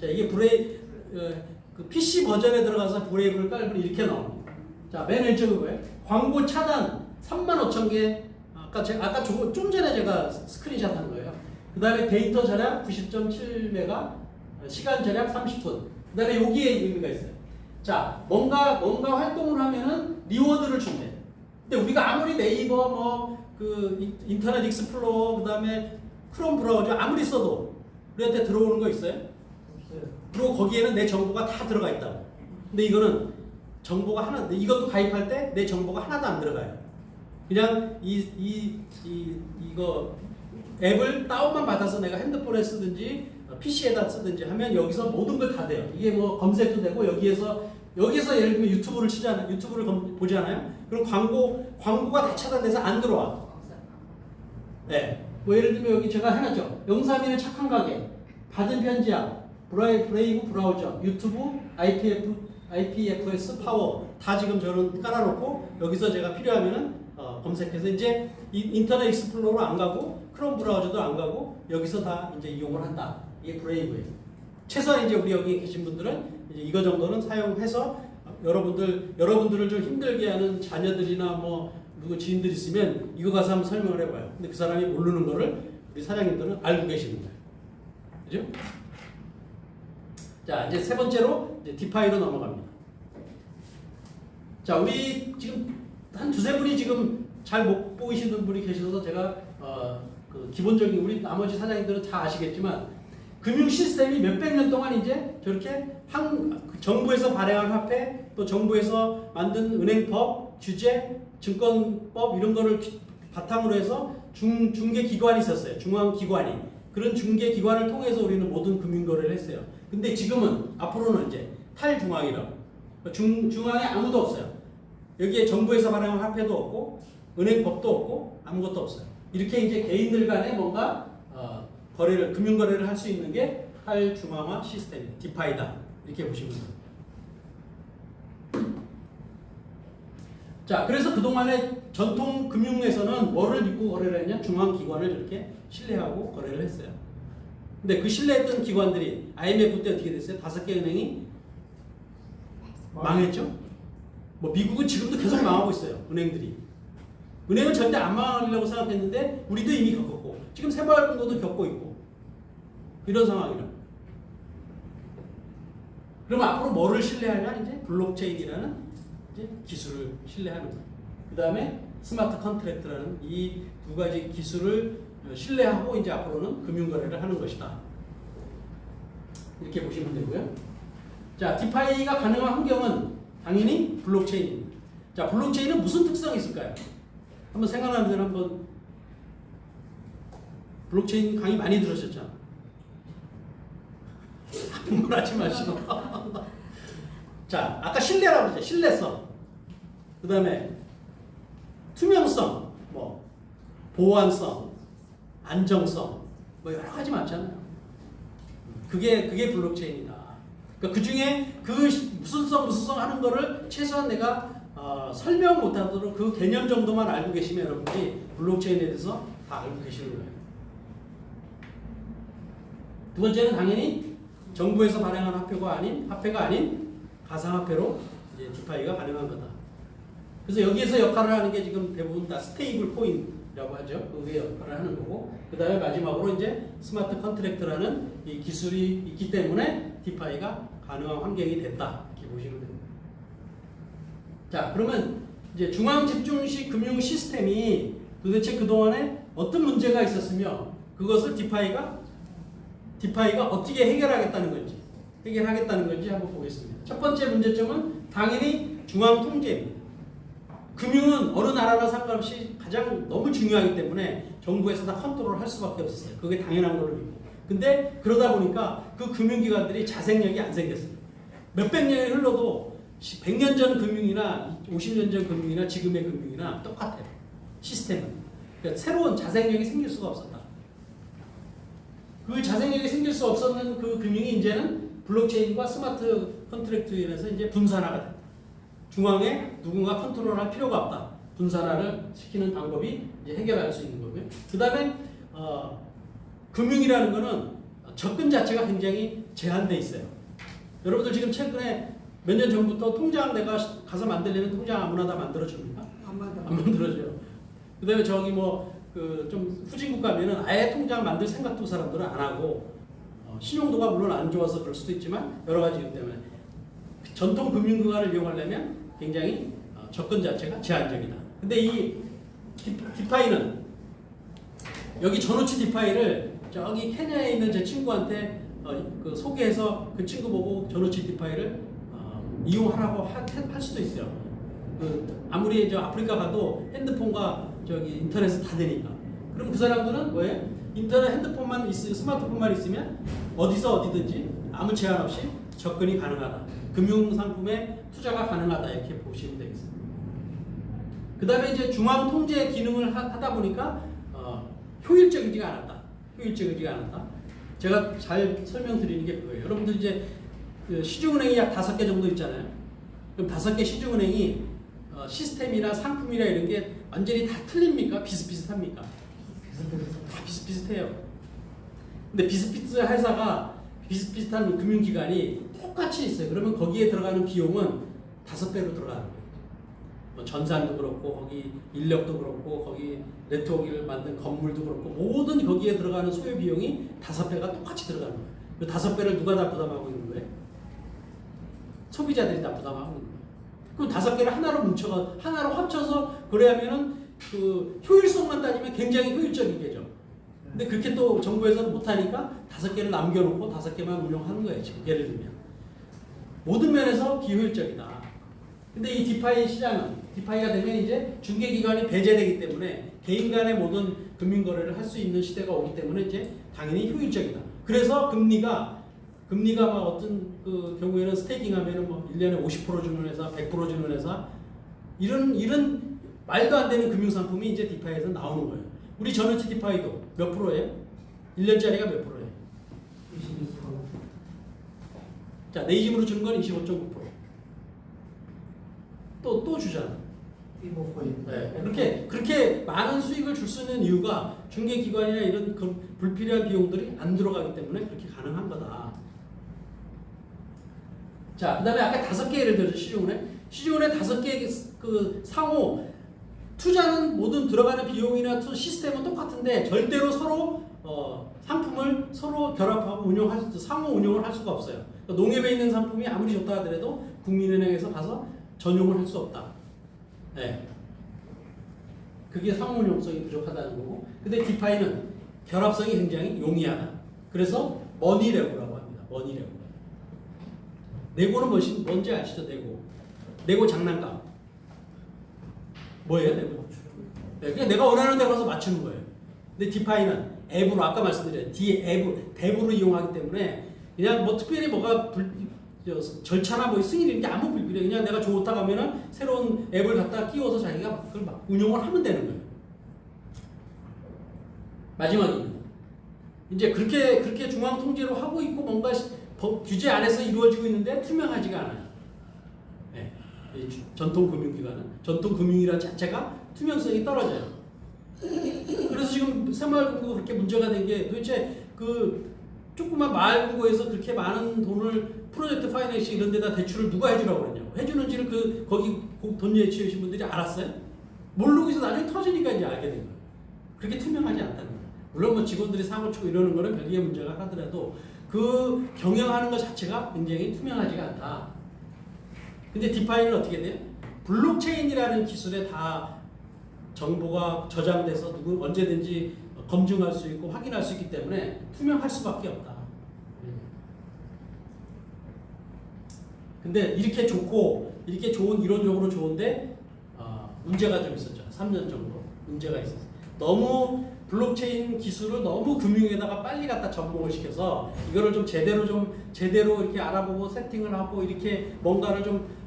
Speaker 1: 자, 이게 그 PC 버전에 들어가서 브레이브를 깔면 이렇게 나옵니다. 자, 맨 왼쪽은 뭐예요? 광고 차단 35,000개. 아까 좀 전에 제가 스크린샷 한 거예요. 그 다음에 데이터 절약 90.7메가, 시간 절약 30분. 그 다음에 여기에 의미가 있어요. 자, 뭔가 활동을 하면은 리워드를 준대. 근데 우리가 아무리 네이버, 인터넷 익스플로러, 그 다음에 크롬 브라우저 아무리 써도 우리한테 들어오는 거 있어요? 없어요. 그리고 거기에는 내 정보가 다 들어가 있다고. 근데 이거는 정보가 이것도 가입할 때 내 정보가 하나도 안 들어가요. 그냥 이거 앱을 다운만 받아서 내가 핸드폰에 쓰든지 PC에다 쓰든지 하면 여기서 모든 걸 다 돼요. 이게 뭐 검색도 되고 여기에서 예를 들면 유튜브를 치잖아요. 유튜브를 보잖아요. 그럼 광고가 다 차단돼서 안 들어와. 네. 뭐 예를 들면 여기 제가 해놨죠. 영삼이는 착한 가게, 받은 편지야, 브레이브 브라우저, 유튜브, IPFS 파워 다 지금 저는 깔아놓고 여기서 제가 필요하면은 검색해서 이제 인터넷 익스플로러 안 가고 크롬 브라우저도 안 가고 여기서 다 이제 이용을 한다. 이게 브레이브예요. 최소한 이제 우리 여기 계신 분들은 이제 이거 정도는 사용해서 여러분들을 좀 힘들게 하는 자녀들이나 뭐 누구 지인들 있으면 이거 가서 한번 설명을 해봐요. 근데 그 사람이 모르는 거를 우리 사장님들은 알고 계시는 거예요. 그죠? 자, 이제 세 번째로 이제 디파이로 넘어갑니다. 자, 우리 지금 한 두세 분이 지금 잘 못 보이시는 분이 계셔서 제가 그 기본적인 우리 나머지 사장님들은 다 아시겠지만 금융 시스템이 몇백 년 동안 이제 저렇게 정부에서 발행한 화폐 또 정부에서 만든 은행법, 규제, 증권법 이런 거를 바탕으로 해서 중개 기관이 있었어요. 중앙 기관이. 그런 중개 기관을 통해서 우리는 모든 금융 거래를 했어요. 근데 지금은 앞으로는 이제 탈중앙이라고. 중앙에 아무도 없어요. 여기에 정부에서 발행한 화폐도 없고 은행법도 없고 아무것도 없어요. 이렇게 이제 개인들 간에 뭔가 금융 거래를 할 수 있는 게 탈중앙화 시스템이다. 디파이다. 이렇게 보시면 돼요. 자, 그래서 그동안에 전통 금융에서는 뭐를 믿고 거래를 했냐? 중앙기관을 이렇게 신뢰하고 거래를 했어요. 근데 그 신뢰했던 기관들이 IMF 때 어떻게 됐어요? 5개 은행이 망했죠? 뭐 미국은 지금도 계속 망하고 있어요. 은행들이. 은행은 절대 안 망하려고 생각했는데 우리도 이미 겪었고 지금 새마을금고도 겪고 있고 이런 상황이라. 그럼 앞으로 뭐를 신뢰하냐? 이제 블록체인이라는 이제 기술을 신뢰하는 거예요. 그 다음에 스마트 컨트랙트라는 이 두 가지 기술을 신뢰하고 이제 앞으로는 금융거래를 하는 것이다. 이렇게 보시면 되고요. 자, 디파이가 가능한 환경은 당연히 블록체인입니다. 자, 블록체인은 무슨 특성이 있을까요? 한번 생각나는 대로 한번 블록체인 강의 많이 들으셨죠? 흥분하지 마시고. 자, 아까 신뢰라고 그랬죠. 신뢰성. 그 다음에 투명성, 뭐 보안성, 안정성, 뭐 여러 가지 많잖아요. 그게 블록체인이다. 그러니까 그 중에 그 무슨 성 하는 거를 최소한 내가 설명 못하도록 그 개념 정도만 알고 계시면 여러분들이 블록체인에 대해서 다 알고 계시는 거예요. 두 번째는 당연히 정부에서 발행한 화폐가 아닌 가상화폐로 이제 디파이가 가능한 거다. 그래서 여기에서 역할을 하는 게 지금 대부분 다 스테이블 코인이라고 하죠. 그게 역할을 하는 거고, 그 다음에 마지막으로 이제 스마트 컨트랙트라는 이 기술이 있기 때문에 디파이가 가능한 환경이 됐다. 이렇게 보시면 됩니다. 자, 그러면 이제 중앙 집중식 금융 시스템이 도대체 그동안에 어떤 문제가 있었으며 그것을 디파이가 어떻게 해결하겠다는 건지 한번 보겠습니다. 첫 번째 문제점은 당연히 중앙 통제입니다. 금융은 어느 나라나 상관없이 가장 너무 중요하기 때문에 정부에서 다 컨트롤을 할 수밖에 없었어요. 그게 당연한 걸로 믿고. 근데 그러다 보니까 그 금융기관들이 자생력이 안 생겼어요. 몇백 년이 흘러도 100년 전 금융이나 50년 전 금융이나 지금의 금융이나 똑같아요. 시스템은. 그러니까 새로운 자생력이 생길 수가 없었다. 그 자생력이 생길 수 없었는 그 금융이 이제는 블록체인과 스마트 컨트랙트로 인해서 이제 분산화가 됩니다. 중앙에 누군가 컨트롤할 필요가 없다. 분산화를 시키는 방법이 이제 해결할 수 있는 거고요. 그 다음에 금융이라는 거는 접근 자체가 굉장히 제한돼 있어요. 여러분들 지금 최근에 몇 년 전부터 통장 내가 가서 만들려면 통장 아무나 다 만들어줍니까? 안 만들어줘요. 그 다음에 저기 뭐 좀 후진국 가면은 아예 통장 만들 생각도 사람들은 안 하고 신용도가 물론 안 좋아서 그럴 수도 있지만 여러 가지 이유 때문에 전통 금융기관을 이용하려면 굉장히 접근 자체가 제한적이다. 근데 이 디파이는 여기 전우치 디파이를 저기 케냐에 있는 제 친구한테 소개해서 그 친구 보고 전우치 디파이를 이용하라고 할 수도 있어요. 아무리 저 아프리카 가도 핸드폰과 저기 인터넷이 다 되니까. 그럼 그 사람들은 뭐예요? 인터넷 핸드폰만 스마트폰만 있으면 어디서 어디든지 아무 제한 없이 접근이 가능하다. 금융 상품에 투자가 가능하다. 이렇게 보시면 되겠습니다. 그 다음에 이제 중앙 통제 기능을 하다 보니까 효율적이지가 않았다. 제가 잘 설명드리는 게 그거예요. 여러분들 이제 시중은행이 약 5개 정도 있잖아요. 그럼 5개 시중은행이 시스템이나 상품이나 이런 게 완전히 다 틀립니까? 비슷비슷합니까? 다 비슷비슷해요. 근데 비슷비슷한 회사가 비슷비슷한 금융기관이 똑같이 있어요. 그러면 거기에 들어가는 비용은 5배로 들어가는 거예요. 뭐 전산도 그렇고 거기 인력도 그렇고 거기 네트워크를 만든 건물도 그렇고 모든 거기에 들어가는 소요 비용이 5배가 똑같이 들어가는 거예요. 그 5배를 누가 다 부담하고 있는 거예요? 소비자들이 다 부담하고 있는 거예요. 그럼 5개를 하나로 합쳐서 그래야면은 그 효율성만 따지면 굉장히 효율적이겠죠. 근데 그렇게 또 정부에서는 못하니까 5개를 남겨놓고 5개만 운영하는 거예요. 지금 예를 들면 모든 면에서 비효율적이다. 근데 이 디파이 시장은 디파이가 되면 이제 중개기관이 배제되기 때문에 개인 간의 모든 금융거래를 할 수 있는 시대가 오기 때문에 이제 당연히 효율적이다. 그래서 금리가 막 어떤 그 경우에는 스테이킹하면은 뭐 1년에 50% 주는 회사, 100% 주는 회사 이런 말도 안 되는 금융상품이 이제 디파이에서 나오는 거예요. 우리 전우치 디파이도 몇 프로예요? 1년짜리가 몇 프로예요?
Speaker 2: 22%.
Speaker 1: 자, 내 집으로 주는 건 25.9%. 또 주잖아. 네. 그렇게 많은 수익을 줄 수 있는 이유가 중개기관이나 이런 불필요한 비용들이 안 들어가기 때문에 그렇게 가능한 거다. 자, 그 다음에 아까 5개 예를 들어서 시중은행 5개 그 상호 투자는 모든 들어가는 비용이나 시스템은 똑같은데 절대로 서로 상품을 서로 결합하고 상호 운용을 할 수가 없어요. 그러니까 농협에 있는 상품이 아무리 좋다 하더라도 국민은행에서 가서 전용을 할 수 없다. 네. 그게 상호 운용성이 부족하다는 거고. 근데 디파이는 결합성이 굉장히 용이하다. 그래서 머니레고라고 합니다. 머니레고. 네고는 뭔지 아시죠? 네고 장난감. 뭐예요, 네고? 네, 그냥 내가 원하는 데 가서 맞추는 거예요. 근데 디파이는 앱으로 아까 말씀드린 앱으로 이용하기 때문에 그냥 뭐 특별히 뭐가 절차나 뭐 승인 이런 게 아무 불필요. 그냥 내가 좋다 하면은 새로운 앱을 갖다 끼워서 자기가 그걸 막 운용을 하면 되는 거예요. 마지막입니다. 이제 그렇게 중앙 통제로 하고 있고 뭔가 법 규제 안에서 이루어지고 있는데 투명하지가 않아요. 네. 전통 금융기관은 전통 금융이라는 자체가 투명성이 떨어져요. 그래서 지금 새마을금고가 그렇게 문제가 된 게 도대체 그 조그만 마을금고에서 그렇게 많은 돈을 프로젝트 파이낸시 이런 데다 대출을 누가 해주라고 그랬냐고. 해주는지를 거기 돈 예치우신 분들이 알았어요? 모르고 있어 나중에 터지니까 이제 알게 된 거예요. 그렇게 투명하지 않다는 거예요. 물론 뭐 직원들이 사고 치고 이러는 거는 별개의 문제가 하더라도 그 경영하는 것 자체가 굉장히 투명하지가 않다. 근데 디파이는 어떻게 돼요? 블록체인이라는 기술에 다 정보가 저장돼서 언제든지 검증할 수 있고 확인할 수 있기 때문에 투명할 수밖에 없다. 근데 이렇게 좋고 이렇게 좋은 이론적으로 좋은데 문제가 좀 있었죠. 3년 정도 문제가 있었어요. 너무 블록체인 기술을 너무 금융에다가 빨리 갖다 접목을 시켜서 이거를 좀 제대로 이렇게 알아보고 세팅을 하고 이렇게 뭔가를 좀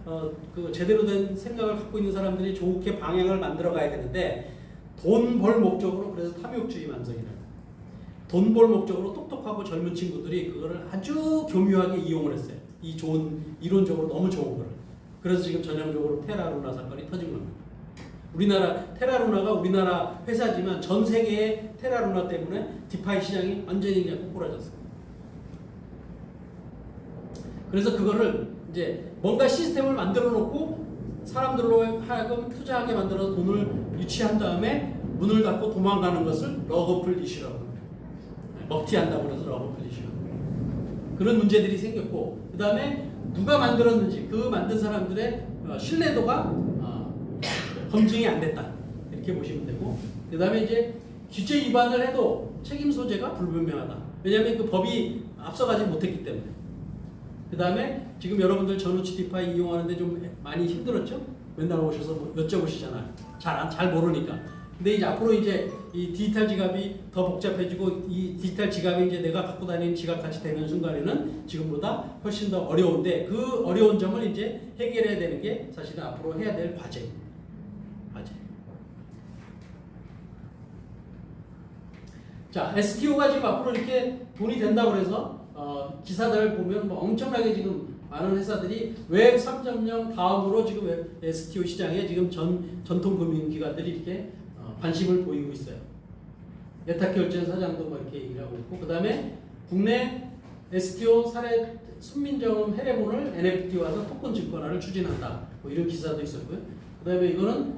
Speaker 1: 그 제대로 된 생각을 갖고 있는 사람들이 좋게 방향을 만들어 가야 되는데 돈 벌 목적으로 그래서 탐욕주의 만성이라는 돈 벌 목적으로 똑똑하고 젊은 친구들이 그거를 아주 교묘하게 이용을 했어요. 이 좋은 이론적으로 너무 좋은 거를. 그래서 지금 전형적으로 테라루나 사건이 터진 겁니다. 테라루나가 우리나라 회사지만 전 세계의 테라루나 때문에 디파이 시장이 완전히 그냥 꼬꾸라졌습니다. 그래서 그거를 이제 뭔가 시스템을 만들어 놓고 사람들로 하여금 투자하게 만들어서 돈을 유치한 다음에 문을 닫고 도망가는 것을 러거풀 이슈라고 합니다. 먹튀한다고 해서 러거풀 이슈. 그런 문제들이 생겼고 그 다음에 누가 만들었는지 그 만든 사람들의 신뢰도가 검증이 안 됐다. 이렇게 보시면 되고 그 다음에 이제 규제 위반을 해도 책임 소재가 불분명하다. 왜냐하면 그 법이 앞서가지 못했기 때문에. 그 다음에 지금 여러분들 전우치 디파이 이용하는데 좀 많이 힘들었죠? 맨날 오셔서 뭐 여쭤보시잖아요. 잘 모르니까. 근데 이제 앞으로 이제 이 디지털 지갑이 더 복잡해지고 이 디지털 지갑이 이제 내가 갖고 다니는 지갑 같이 되는 순간에는 지금보다 훨씬 더 어려운데 그 어려운 점을 이제 해결해야 되는 게 사실은 앞으로 해야 될 과제입니다. 자, STO가 지금 앞으로 이렇게 돈이 된다고 그래서 기사들 보면 뭐 엄청나게 지금 많은 회사들이 웹 3.0 다음으로 지금 웹 STO 시장에 지금 전통 금융기관들이 이렇게 관심을 보이고 있어요. 예탁결제원 사장도 뭐 이렇게 얘기를 하고 있고, 그 다음에 국내 STO 사례 순민정음 해례본을 NFT화해서 토큰 증권화를 추진한다. 뭐 이런 기사도 있었고요. 그 다음에 이거는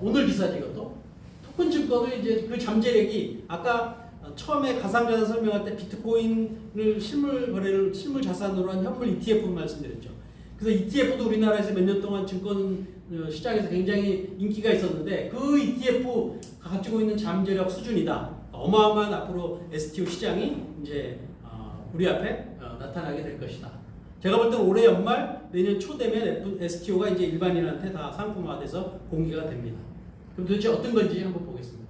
Speaker 1: 오늘 기사지 이것도 토큰 증권을 이제 그 잠재력이 아까 처음에 가상자산 설명할 때 비트코인을 실물 자산으로 한 현물 ETF 말씀드렸죠. 그래서 ETF도 우리나라에서 몇 년 동안 증권 시장에서 굉장히 인기가 있었는데 그 ETF가 가지고 있는 잠재력 수준이다. 어마어마한 앞으로 STO 시장이 이제 우리 앞에 나타나게 될 것이다. 제가 볼 때는 올해 연말 내년 초 되면 STO가 이제 일반인한테 다 상품화돼서 공개가 됩니다. 그럼 도대체 어떤 건지 한번 보겠습니다.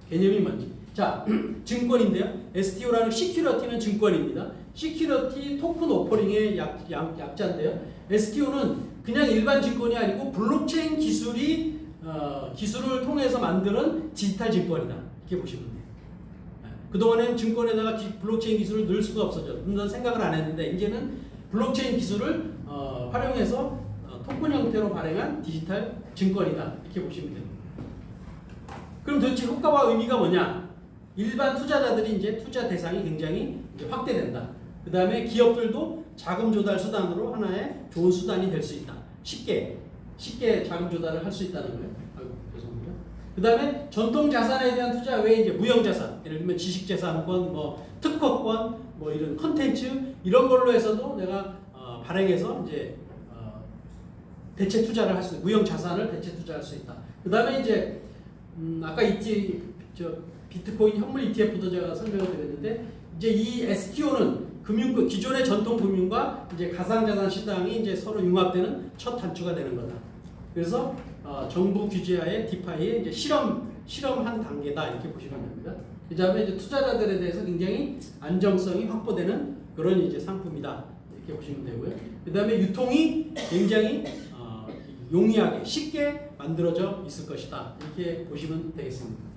Speaker 1: 개념이 뭔지. 자, 증권인데요. STO라는 시큐리티는 증권입니다. 시큐리티 토큰 오퍼링의 약자인데요. STO는 그냥 일반 증권이 아니고 블록체인 기술을 통해서 만드는 디지털 증권이다. 이렇게 보시면 돼요. 그동안에는 증권에다가 블록체인 기술을 넣을 수가 없었죠. 그런 생각을 안 했는데 이제는 블록체인 기술을 활용해서 토큰 형태로 발행한 디지털 증권이다. 이렇게 보시면 됩니다. 그럼 도대체 효과와 의미가 뭐냐? 일반 투자자들이 이제 투자 대상이 굉장히 이제 확대된다. 그 다음에 기업들도 자금 조달 수단으로 하나의 좋은 수단이 될 수 있다. 쉽게 자금 조달을 할 수 있다는 거예요. 아이고, 죄송합니다. 그 다음에 전통 자산에 대한 투자 외에 이제 무형 자산, 예를 들면 지식재산권, 뭐 특허권, 뭐 이런 컨텐츠 이런 걸로 해서도 내가 발행해서 이제 대체 투자를 할 수, 무형 자산을 대체 투자할 수 있다. 그 다음에 이제 아까 비트코인 현물 ETF도 제가 설명을 드렸는데 이제 이 STO는 기존의 전통 금융과 이제 가상자산 시장이 이제 서로 융합되는 첫 단추가 되는 거다. 그래서 정부 규제하에 디파이의 이제 실험한 단계다 이렇게 보시면 됩니다. 그 다음에 이제 투자자들에 대해서 굉장히 안정성이 확보되는 그런 이제 상품이다 이렇게 보시면 되고요. 그다음에 유통이 굉장히 용이하게 쉽게 만들어져 있을 것이다 이렇게 보시면 되겠습니다.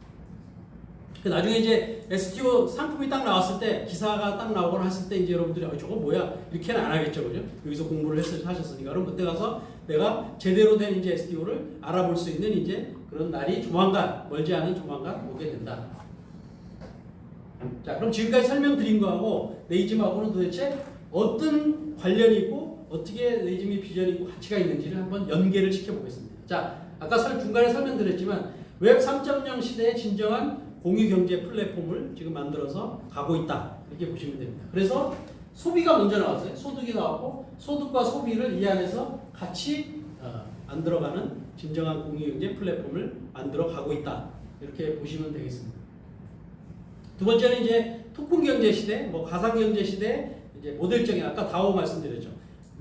Speaker 1: 나중에 이제 STO 상품이 딱 나왔을 때 기사가 딱 나오거나 했을 때 이제 여러분들이 저거 뭐야 이렇게는 안 하겠죠, 그죠? 여기서 공부를 하셨으니까 그럼 그때 가서 내가 제대로 된 이제 STO를 알아볼 수 있는 이제 그런 날이 조만간 멀지 않은 조만간 오게 된다. 자, 그럼 지금까지 설명드린 거하고 네이즘하고는 도대체 어떤 관련이 있고 어떻게 네이즘이 비전이 있고 가치가 있는지를 한번 연계를 시켜보겠습니다. 자, 아까 중간에 설명드렸지만 웹 3.0 시대의 진정한 공유경제 플랫폼을 지금 만들어서 가고 있다 이렇게 보시면 됩니다. 그래서 소비가 먼저 나왔어요. 소득이 나왔고 소득과 소비를 이 안에서 같이 만들어가는 진정한 공유경제 플랫폼을 만들어 가고 있다 이렇게 보시면 되겠습니다. 두 번째는 이제 토큰 경제 시대, 뭐 가상 경제 시대 이제 모델적인 아까 다오 말씀드렸죠.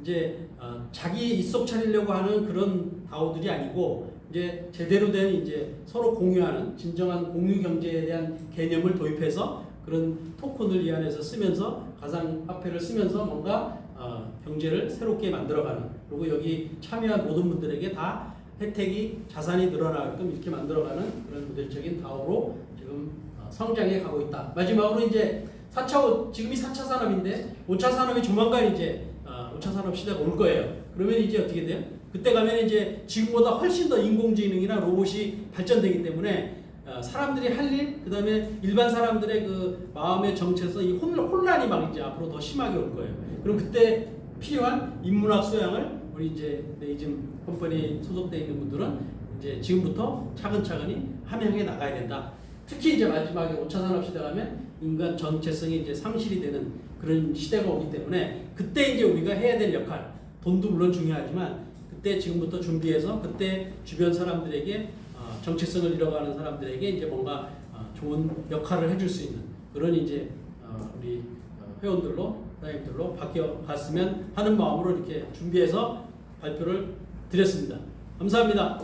Speaker 1: 이제 자기 입속 차리려고 하는 그런 다오들이 아니고 이제 제대로 된 이제 서로 공유하는 진정한 공유 경제에 대한 개념을 도입해서 그런 토큰을 이 안에서 쓰면서 가상 화폐를 쓰면서 뭔가 경제를 새롭게 만들어가는 그리고 여기 참여한 모든 분들에게 다 혜택이 자산이 늘어나게끔 이렇게 만들어가는 그런 모델적인 다오로 지금 성장해 가고 있다. 마지막으로 이제 지금이 4차 산업인데 5차 산업이 조만간 이제 5차 산업 시대가 올 거예요. 그러면 이제 어떻게 돼요? 그때 가면 이제 지금보다 훨씬 더 인공지능이나 로봇이 발전되기 때문에 사람들이 할 일, 그 다음에 일반 사람들의 그 마음의 정체성, 이 혼란이 막 이제 앞으로 더 심하게 올 거예요. 그럼 그때 필요한 인문학 소양을 우리 이제 네이즘 컴퍼니 소속되어 있는 분들은 이제 지금부터 차근차근히 함양해 나가야 된다. 특히 이제 마지막에 5차 산업 시대 가면 인간 전체성이 이제 상실이 되는 그런 시대가 오기 때문에 그때 이제 우리가 해야 될 역할, 돈도 물론 중요하지만 그때 지금부터 준비해서 그때 주변 사람들에게 정체성을 잃어가는 사람들에게 이제 뭔가 좋은 역할을 해줄 수 있는 그런 이제 우리 회원들로 사장님들로 바뀌어 갔으면 하는 마음으로 이렇게 준비해서 발표를 드렸습니다. 감사합니다.